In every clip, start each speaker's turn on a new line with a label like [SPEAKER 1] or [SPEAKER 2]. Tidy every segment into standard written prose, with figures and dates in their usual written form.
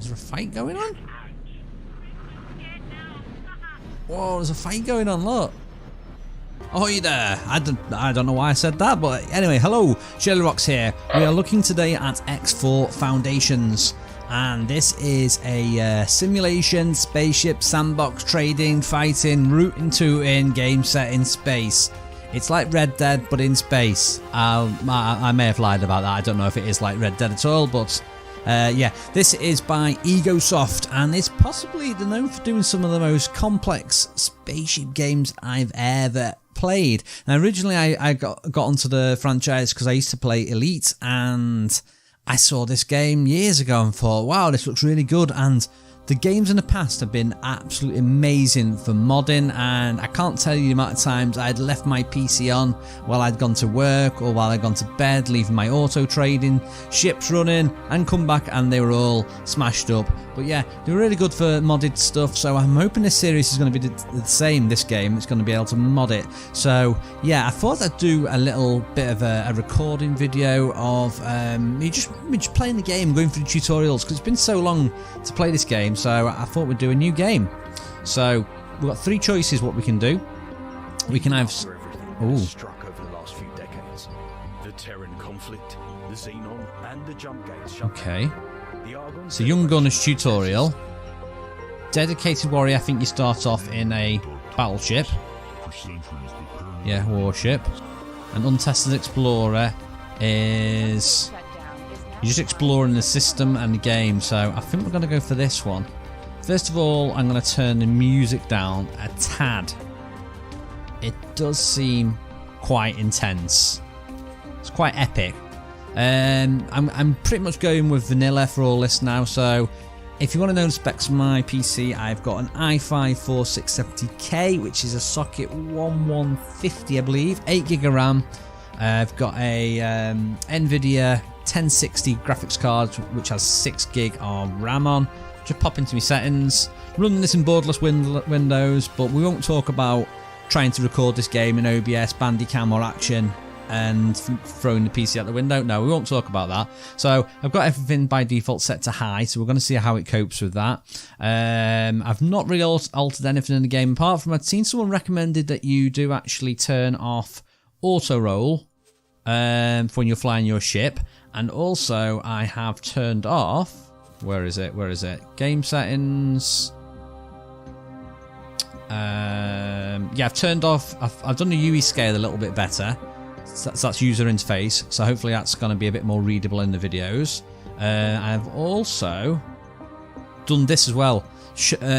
[SPEAKER 1] Is there a fight going on? Whoa, there's a fight going on, look. Oh, you there. I don't know why I said that, but anyway, hello, shirlierox here. We are looking today at X4 Foundations, and this is a simulation, spaceship, sandbox, trading, fighting, rooting, tooting game set in space. It's like Red Dead, but in space. I may have lied about that. I don't know if it is like Red Dead at all, but yeah, this is by Egosoft, and it's possibly known for doing some of the most complex spaceship games I've ever played. Now, originally I got onto the franchise because I used to play Elite, and I saw this game years ago and thought, wow, this looks really good. And the games in the past have been absolutely amazing for modding, and I can't tell you the amount of times I'd left my PC on while I'd gone to work or while I'd gone to bed, leaving my auto trading, ships running, and come back and they were all smashed up. But yeah, they were really good for modded stuff, so I'm hoping this series is going to be the same, this game. It's going to be able to mod it. So yeah, I thought I'd do a little bit of a recording video of me just playing the game, going through the tutorials, because it's been so long to play this game. So I thought we'd do a new game. So we've got three choices what we can do. We can have
[SPEAKER 2] struck over the last few decades. The Terran conflict, the Xenon, and the jump gates.
[SPEAKER 1] Okay. So young gunner's tutorial. Dedicated warrior, I think you start off in a battleship. Yeah, warship. An untested explorer is you're just exploring the system and the game, so I think we're going to go for this one. First of all, I'm going to turn the music down a tad. It does seem quite intense. It's quite epic. I'm pretty much going with vanilla for all this now, so if you want to know the specs of my PC, I've got an i5 4670K, which is a socket 1150, I believe, 8GB of RAM. I've got a NVIDIA 1060 graphics card, which has 6GB of RAM on. Just pop into my settings, run this in borderless windows, but we won't talk about trying to record this game in OBS, Bandicam or Action and throwing the PC out the window. No, we won't talk about that. So I've got everything by default set to high, so we're going to see how it copes with that. I've not really altered anything in the game, apart from I'd seen someone recommended that you do actually turn off auto roll for when you're flying your ship, and also I have turned off, where is it, game settings. Yeah, I've turned off, I've done the UE scale a little bit better. So that's user interface, so hopefully that's going to be a bit more readable in the videos. I've also done this as well,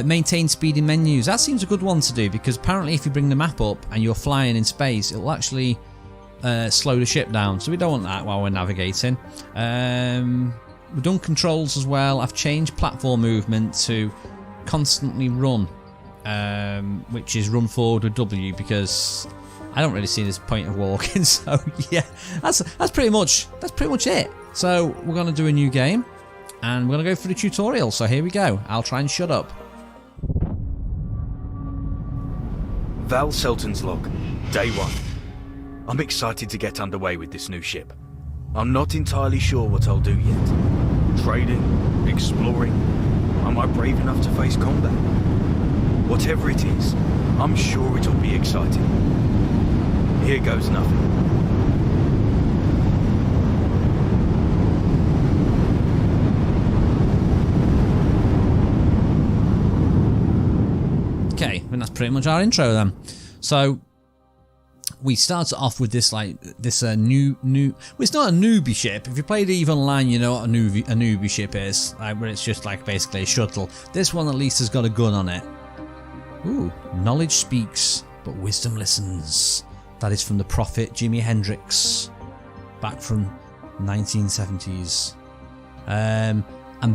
[SPEAKER 1] maintain speed in menus. That seems a good one to do, because apparently if you bring the map up and you're flying in space, it'll actually slow the ship down, so we don't want that while we're navigating. We've done controls as well. I've changed platform movement to constantly run, which is run forward with W, because I don't really see this point of walking. So yeah, that's pretty much it. So we're gonna do a new game, and we're gonna go through the tutorial. So here we go. I'll try and shut up.
[SPEAKER 2] Val Selton's log, day 1. I'm excited to get underway with this new ship. I'm not entirely sure what I'll do yet. Trading, exploring. Am I brave enough to face combat? Whatever it is, I'm sure it'll be exciting. Here goes nothing.
[SPEAKER 1] Okay, and that's pretty much our intro then. So we start off with this new. Well, it's not a newbie ship. If you played EVE Online, you know what a newbie ship is, where it's just like basically a shuttle. This one at least has got a gun on it. Ooh, knowledge speaks, but wisdom listens. That is from the prophet Jimi Hendrix, back from 1970s. I'm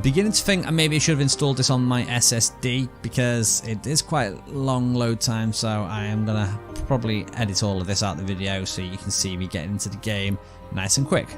[SPEAKER 1] beginning to think maybe I should have installed this on my SSD, because it is quite long load time, so I am going to probably edit all of this out of the video so you can see me getting into the game nice and quick.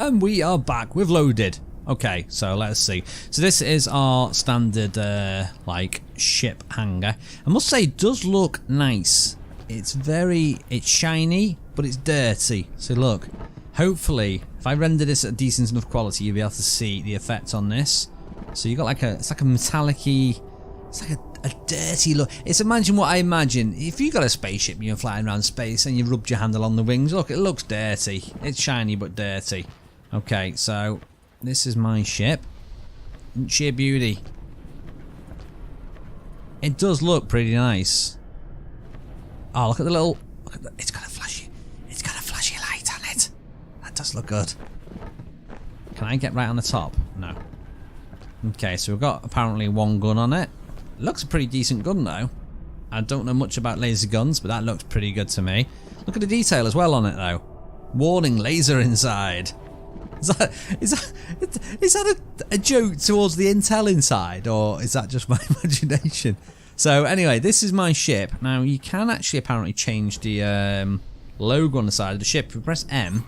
[SPEAKER 1] And we are back. We've loaded. Okay, so let's see. So this is our standard like ship hangar. I must say it does look nice. It's shiny, but it's dirty. So look, hopefully if I render this at decent enough quality, you'll be able to see the effect on this. So you got like it's like a metallic-y, it's like a dirty look. It's imagine what I imagine if you got a spaceship and you're flying around space and you rubbed your hand along the wings. Look, it looks dirty. It's shiny but dirty. Okay, so this is my ship. Sheer beauty. It does look pretty nice. Oh, look at the little. It's got a flashy light on it. That does look good. Can I get right on the top? No. Okay, so we've got apparently one gun on it. Looks a pretty decent gun though. I don't know much about laser guns, but that looks pretty good to me. Look at the detail as well on it though. Warning, laser inside. Is that a joke towards the intel inside, or is that just my imagination? So anyway, this is my ship. Now you can actually apparently change the logo on the side of the ship. If we press M,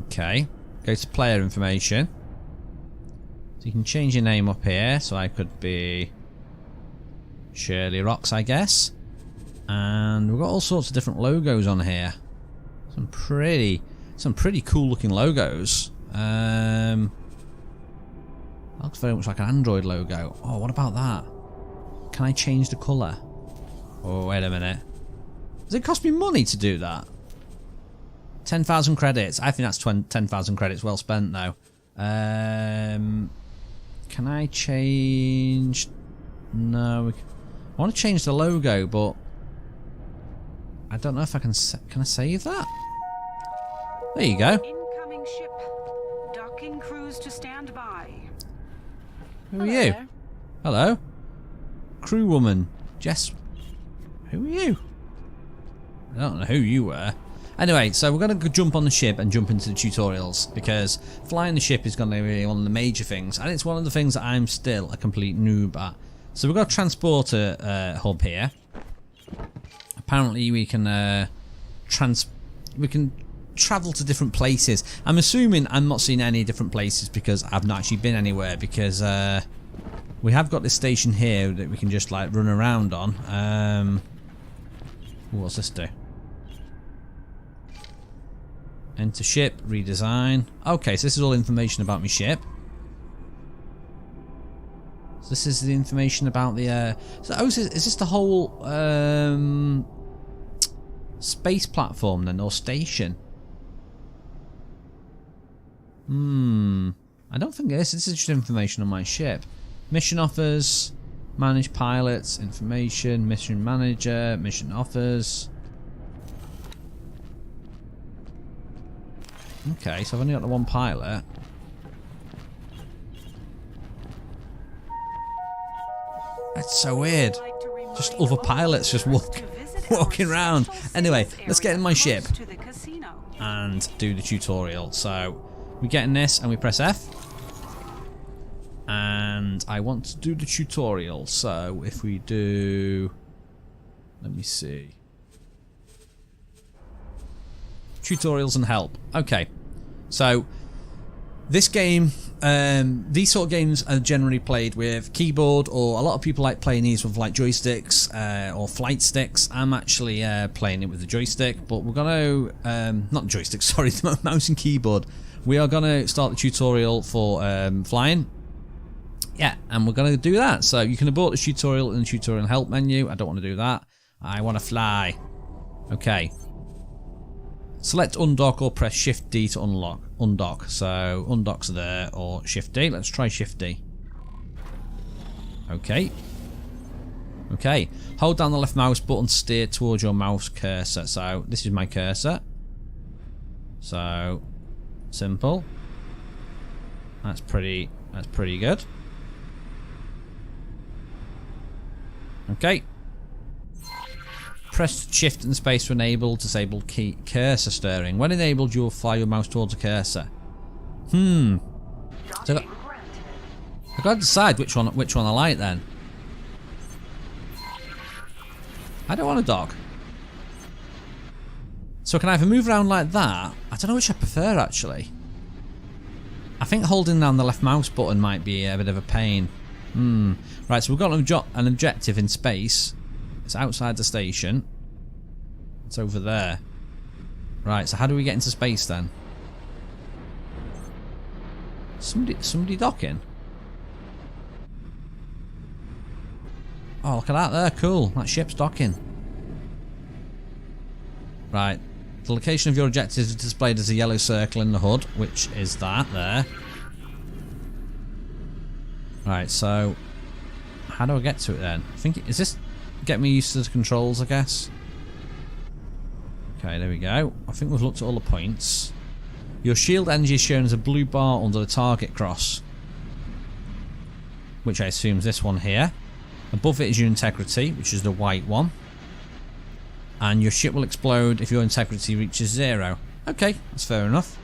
[SPEAKER 1] okay, go to player information. So you can change your name up here. So I could be shirlierox, I guess. And we've got all sorts of different logos on here. Some pretty cool looking logos. Looks very much like an Android logo. Oh, what about that? Can I change the colour? Oh, wait a minute. Does it cost me money to do that? 10,000 credits. I think that's 10,000 credits well spent though. Can I change? No. I want to change the logo, but I don't know if I can. Can I save that? There you go.
[SPEAKER 3] Incoming ship. Docking crews to stand by.
[SPEAKER 1] Who are you?
[SPEAKER 3] There.
[SPEAKER 1] Hello. Crew woman. Jess. Who are you? I don't know who you were. Anyway, so we're going to jump on the ship and jump into the tutorials, because flying the ship is going to be one of the major things, and it's one of the things that I'm still a complete noob at. So we've got a transporter hub here. Apparently we can travel to different places. I'm assuming I'm not seeing any different places because I've not actually been anywhere, because we have got this station here that we can just like run around on. What's this do? Enter ship, redesign. Okay, so this is all information about my ship. So this is the information about the is this the whole space platform then, or station? I don't think it is. This is just information on my ship. Mission offers, manage pilots, information, mission manager, mission offers. Okay, so I've only got the one pilot. That's so weird. Just other pilots just walking around. Anyway, let's get in my ship and do the tutorial. So we get in this and we press F. And I want to do the tutorial. So if we do... Let me see. Tutorials and help. Okay, so this game, these sort of games are generally played with keyboard, or a lot of people like playing these with like joysticks or flight sticks. I'm actually playing it with the joystick, but we're gonna not joystick, sorry, the mouse and keyboard. We are gonna start the tutorial for flying. Yeah, and we're gonna do that. So you can abort the tutorial in the tutorial help menu. I don't want to do that. I want to fly. Okay. Select undock or press Shift D to undock. So undock's there, or Shift D. Let's try Shift D. Okay. Okay. Hold down the left mouse button to steer towards your mouse cursor. So this is my cursor. So simple. That's pretty good. Okay. Press Shift and space to enable disabled key cursor steering. When enabled, you will fly your mouse towards a cursor. So I've got to decide which one I like then. I don't want to dock. So I can either move around like that. I don't know which I prefer actually. I think holding down the left mouse button might be a bit of a pain. Right, so we've got an objective in space. It's outside the station. It's over there. Right, so how do we get into space then? Somebody docking? Oh, look at that there, cool. That ship's docking. Right. The location of your objective is displayed as a yellow circle in the HUD, which is that there. Right, so how do I get to it then? I think is this get me used to the controls, I guess. Okay, there we go. I think we've looked at all the points. Your shield energy is shown as a blue bar under the target cross, which I assume is this one here. Above it is your integrity, which is the white one. And your ship will explode if your integrity reaches 0. Okay, that's fair enough.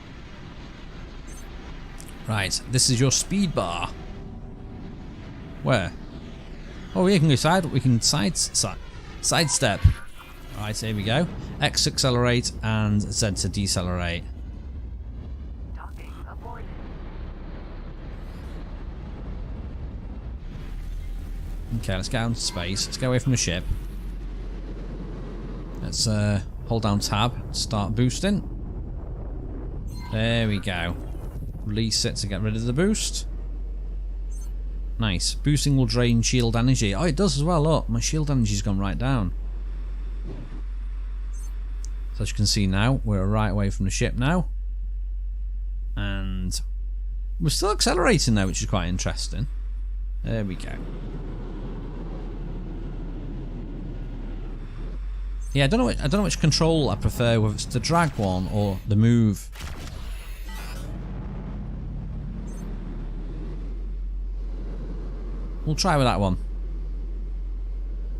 [SPEAKER 1] Right, this is your speed bar. Where? Oh, we can go side. We can sidestep. Right, here we go. X to accelerate and Z to decelerate. Okay, let's get out into space. Let's get away from the ship. Let's hold down tab, start boosting. There we go. Release it to get rid of the boost. Nice. Boosting will drain shield energy. Oh, it does as well. Look, my shield energy's gone right down. So as you can see now, we're right away from the ship now. And we're still accelerating now, which is quite interesting. There we go. Yeah, I don't know which control I prefer, whether it's the drag one or the move. We'll try with that one.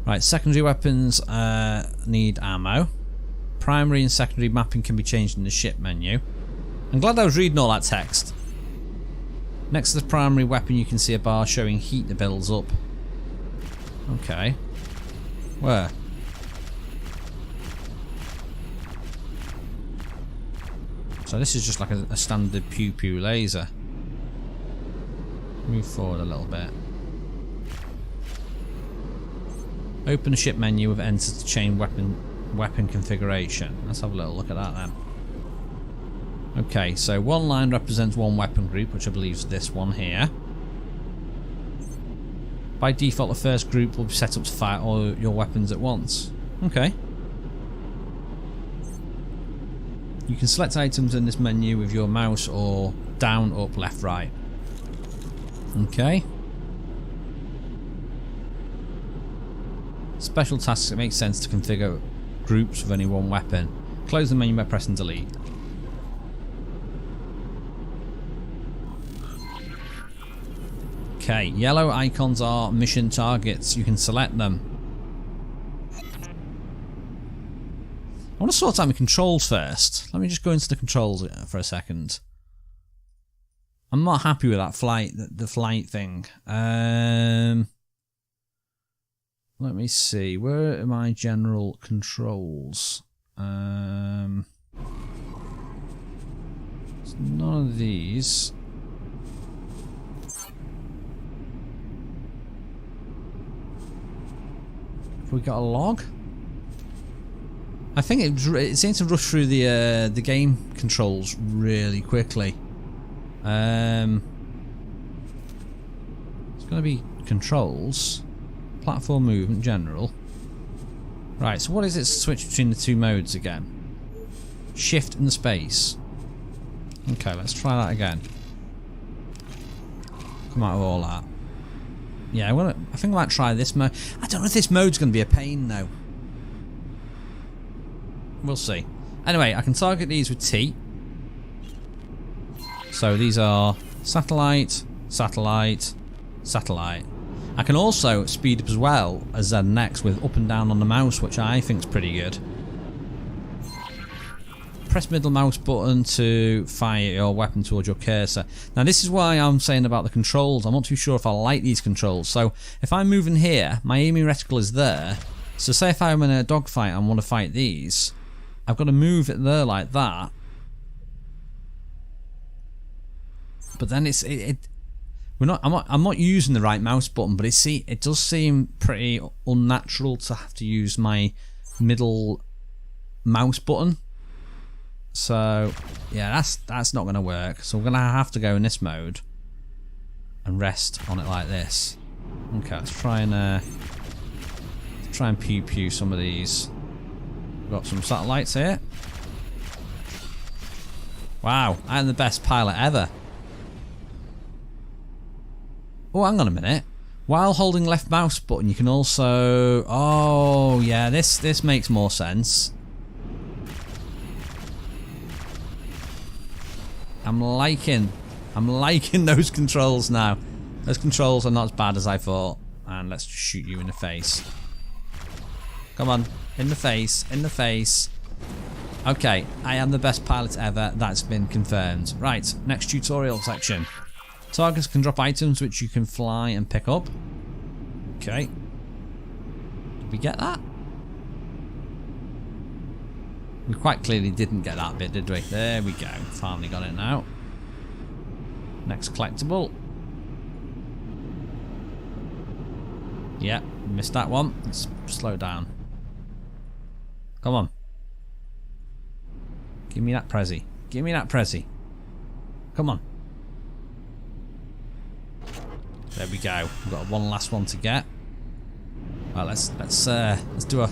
[SPEAKER 1] Right, secondary weapons need ammo. Primary and secondary mapping can be changed in the ship menu. I'm glad I was reading all that text. Next to the primary weapon you can see a bar showing heat that builds up. Okay. Where? So this is just like a standard pew pew laser. Move forward a little bit. Open the ship menu with enter to change weapon configuration. Let's have a little look at that then. Okay, so one line represents one weapon group, which I believe is this one here. By default, the first group will be set up to fire all your weapons at once. Okay. You can select items in this menu with your mouse or down, up, left, right. Okay. Special tasks, it makes sense to configure groups with only one weapon. Close the menu by pressing delete. Okay, yellow icons are mission targets. You can select them. I want to sort out my controls first. Let me just go into the controls for a second. I'm not happy with that flight, the flight thing. Let me see. Where are my general controls? It's none of these. Have we got a log? I think it seems to rush through the game controls really quickly. It's going to be controls, platform movement, general. Right, so what is it to switch between the two modes again? Shift and the space. Okay, let's try that again. Come out of all that. Yeah, I think I might try this mode. I don't know if this mode's going to be a pain though. We'll see. Anyway, I can target these with T. So these are satellite, satellite, satellite. I can also speed up as well as Z next with up and down on the mouse, which I think is pretty good. Press middle mouse button to fire your weapon towards your cursor. Now this is why I'm saying about the controls. I'm not too sure if I like these controls. So if I'm moving here, my aiming reticle is there. So say if I'm in a dogfight and want to fight these, I've got to move it there like that. But then I'm not using the right mouse button, but it does seem pretty unnatural to have to use my middle mouse button. So yeah, that's not going to work. So we're going to have to go in this mode and rest on it like this. Okay, let's try and pew some of these. We've got some satellites here. Wow, I'm the best pilot ever. Oh, hang on a minute. While holding left mouse button, you can also... Oh, yeah, this makes more sense. I'm liking those controls now. Those controls are not as bad as I thought. And let's just shoot you in the face. Come on, in the face, in the face. Okay, I am the best pilot ever. That's been confirmed. Right, next tutorial section. Targets can drop items which you can fly and pick up. Okay. Did we get that? We quite clearly didn't get that bit, did we? There we go. Finally got it now. Next collectible. Yep, missed that one. Let's slow down. Come on. Give me that Prezi. Give me that Prezi. Come on. There we go. We've got one last one to get. Well, let's do a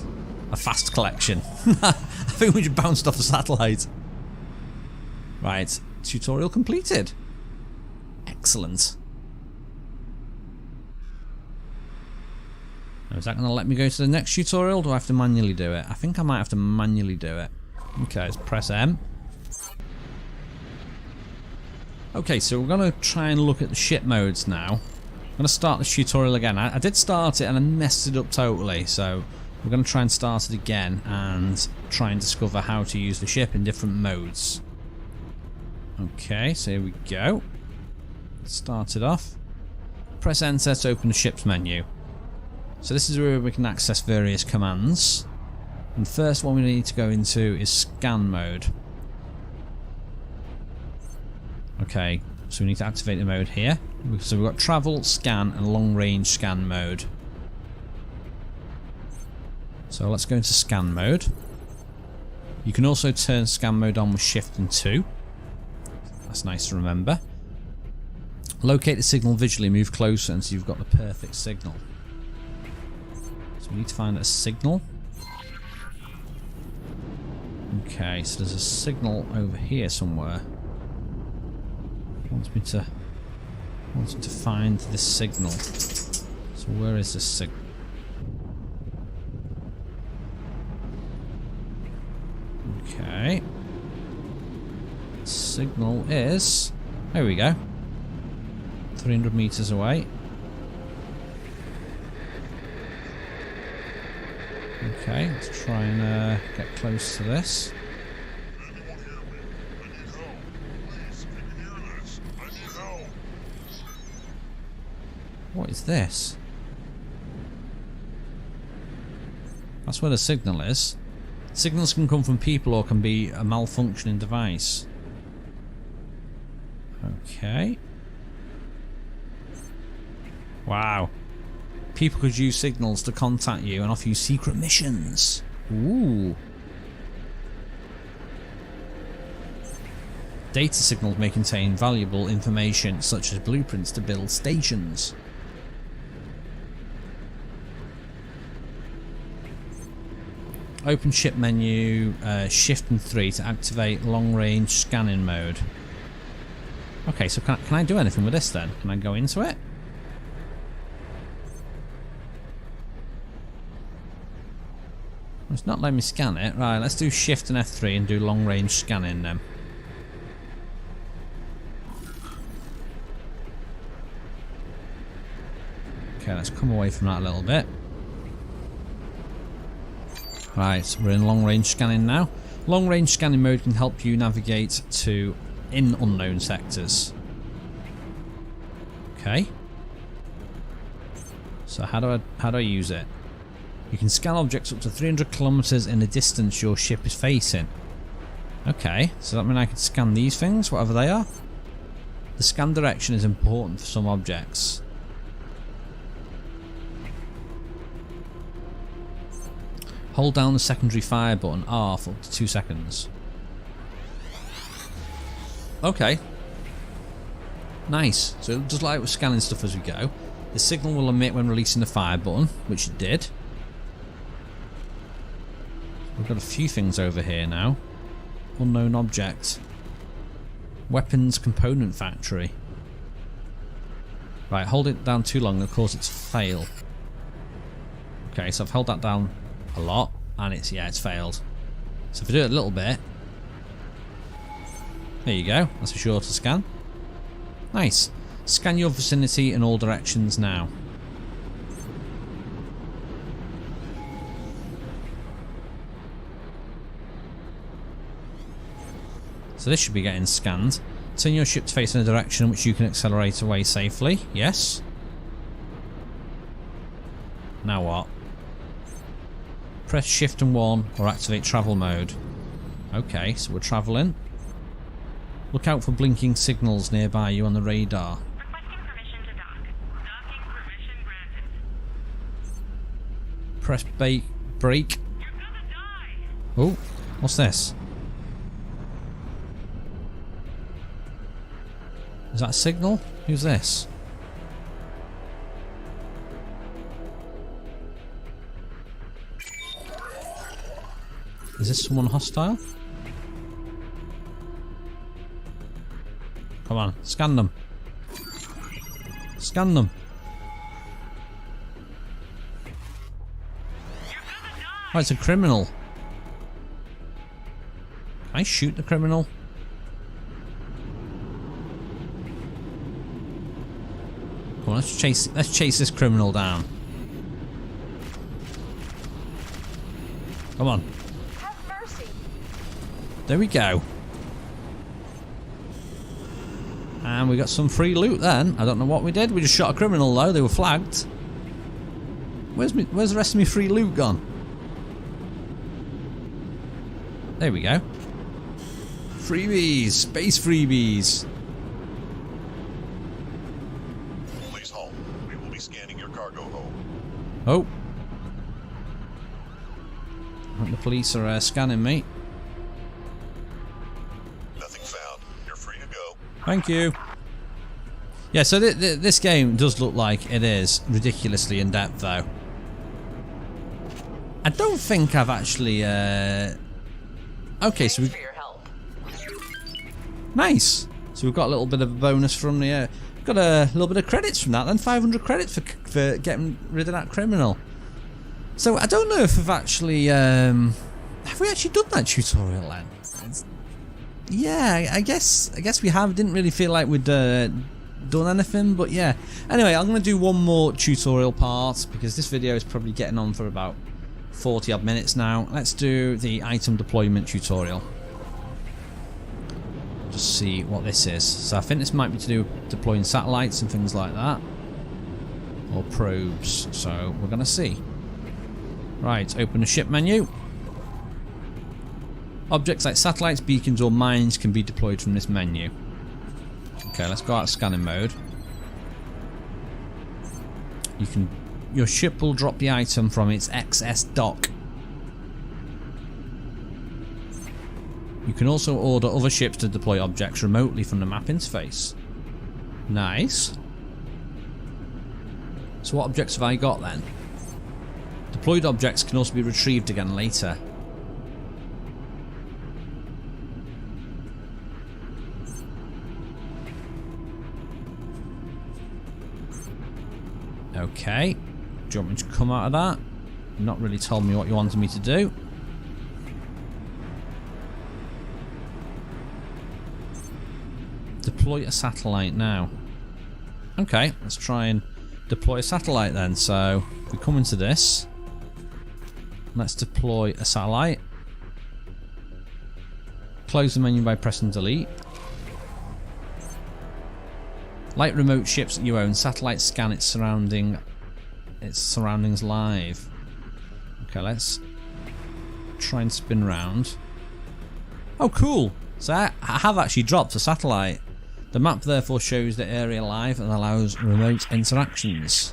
[SPEAKER 1] fast collection. I think we just bounced off the satellite. Right, tutorial completed. Excellent. Now, is that going to let me go to the next tutorial? Or do I have to manually do it? I think I might have to manually do it. Okay, let's press M. Okay, so we're going to try and look at the ship modes now. I'm going to start this tutorial again. I did start it and I messed it up totally, so we're going to try and start it again and try and discover how to use the ship in different modes. Okay, so here we go. Start it off. Press enter to open the ship's menu. So this is where we can access various commands. And the first one we need to go into is scan mode. Okay, so we need to activate the mode here. So we've got travel, scan and long range scan mode. So let's go into scan mode. You can also turn scan mode on with shift and 2. That's nice to remember. Locate the signal visually, move closer until you've got the perfect signal. So we need to find a signal. Okay, so there's a signal over here somewhere. It wants me to find this signal. So where is this signal? Okay. Signal is... There we go. 300 meters away. Okay, let's try and get close to this. What is this? That's where the signal is. Signals can come from people or can be a malfunctioning device. Okay. Wow. People could use signals to contact you and offer you secret missions. Ooh. Data signals may contain valuable information such as blueprints to build stations. Open ship menu, shift and 3 to activate long range scanning mode. Okay, so can I do anything with this then? Can I go into it? It's not letting me scan it. Right, let's do shift and F3 and do long range scanning then. Okay, let's come away from that a little bit. Right, we're in long range scanning now. Long range scanning mode can help you navigate to in unknown sectors. Okay. So how do I use it? You can scan objects up to 300 kilometers in the distance your ship is facing. Okay, so that means I can scan these things, whatever they are. The scan direction is important for some objects. Hold down the secondary fire button R for up to 2 seconds. Okay. Nice. So just like we're scanning stuff as we go, the signal will emit when releasing the fire button, which it did. We've got a few things over here now. Unknown object. Weapons component factory. Right, hold it down too long and of course it's fail. Okay, so I've held that down a lot and it's failed. So if I do it a little bit, there you go, that's a shorter scan. Nice. Scan your vicinity in all directions now. So this should be getting scanned. Turn your ship to face in a direction in which you can accelerate away safely. Yes. Now what? Press shift and 1 or activate travel mode. Okay, so we're travelling. Look out for blinking signals nearby you on the radar.
[SPEAKER 3] Requesting permission to dock. Docking permission granted.
[SPEAKER 1] Press brake.
[SPEAKER 3] You're gonna die!
[SPEAKER 1] Oh, what's this? Is that a signal? Who's this? Is this someone hostile? Come on, scan them. Scan them. Oh, it's a criminal. Can I shoot the criminal? Come on, let's chase this criminal down. Come on.
[SPEAKER 3] Have mercy.
[SPEAKER 1] There we go. And we got some free loot then. I don't know what we did. We just shot a criminal though. They were flagged. Where's the rest of my free loot gone? There we go. Freebies. Space freebies.
[SPEAKER 4] Please halt. We will be scanning your cargo hold.
[SPEAKER 1] Oh. I think the police are scanning me.
[SPEAKER 4] Nothing found. You're free to go.
[SPEAKER 1] Thank you. Yeah, so this game does look like it is ridiculously in depth though. I don't think I've actually okay, so we've nice. So we've got a little bit of a bonus from the got a little bit of credits from that then. 500 credits for getting rid of that criminal. So I don't know if we've actually have we actually done that tutorial then? Yeah, I guess we have. Didn't really feel like we'd done anything, but yeah. Anyway, I'm going to do one more tutorial part because this video is probably getting on for about 40 odd minutes now. Let's do the item deployment tutorial. Just see what this is. So I think this might be to do with deploying satellites and things like that, or probes. So we're going to see. Right, open the ship menu. Objects like satellites, beacons or mines can be deployed from this menu. Okay, let's go out of scanning mode. Your ship will drop the item from its XS dock. You can also order other ships to deploy objects remotely from the map interface. Nice. So what objects have I got then? Deployed objects can also be retrieved again later. Okay. Do you want me to come out of that? You've not really told me what you wanted me to do. Deploy a satellite now. Okay, let's try and deploy a satellite then. So, if we come into this, let's deploy a satellite. Close the menu by pressing delete. Like remote ships that you own, satellites scan its surroundings live. Okay, let's try and spin round. Oh, cool. So I have actually dropped a satellite. The map therefore shows the area live and allows remote interactions.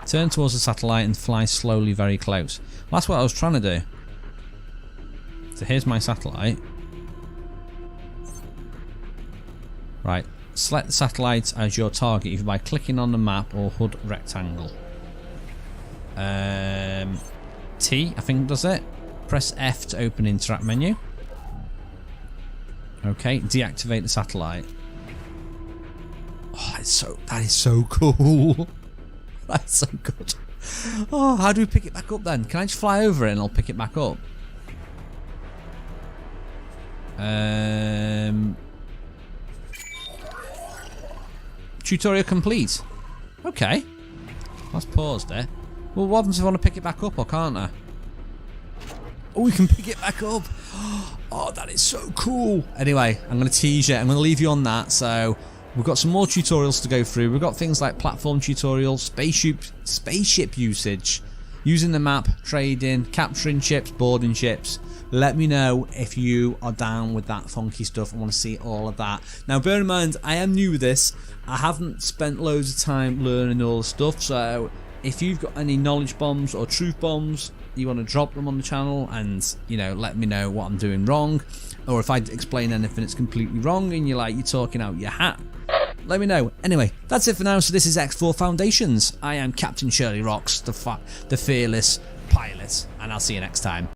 [SPEAKER 1] Turn towards the satellite and fly slowly very close. Well, that's what I was trying to do. So here's my satellite. Right, select the satellite as your target either by clicking on the map or HUD rectangle. T, I think does it. Press F to open interact menu. Okay, deactivate the satellite. Oh, that is so cool. That's so good. Oh, how do we pick it back up then? Can I just fly over it and I'll pick it back up? Tutorial complete. Okay. Let's pause there. Well, what happens if I want to pick it back up, or can't I? Oh, we can pick it back up. Oh, that is so cool. Anyway, I'm going to tease you. I'm going to leave you on that. So we've got some more tutorials to go through. We've got things like platform tutorials, spaceship usage, using the map, trading, capturing ships, boarding ships. Let me know if you are down with that funky stuff and want to see all of that. Now, bear in mind, I am new with this. I haven't spent loads of time learning all the stuff. So if you've got any knowledge bombs or truth bombs, you want to drop them on the channel and, you know, let me know what I'm doing wrong, or if I explain anything that's completely wrong and you're talking out your hat, let me know. Anyway, that's it for now. So this is X4 Foundations. I am Captain Shirlierox, the fearless pilot, and I'll see you next time.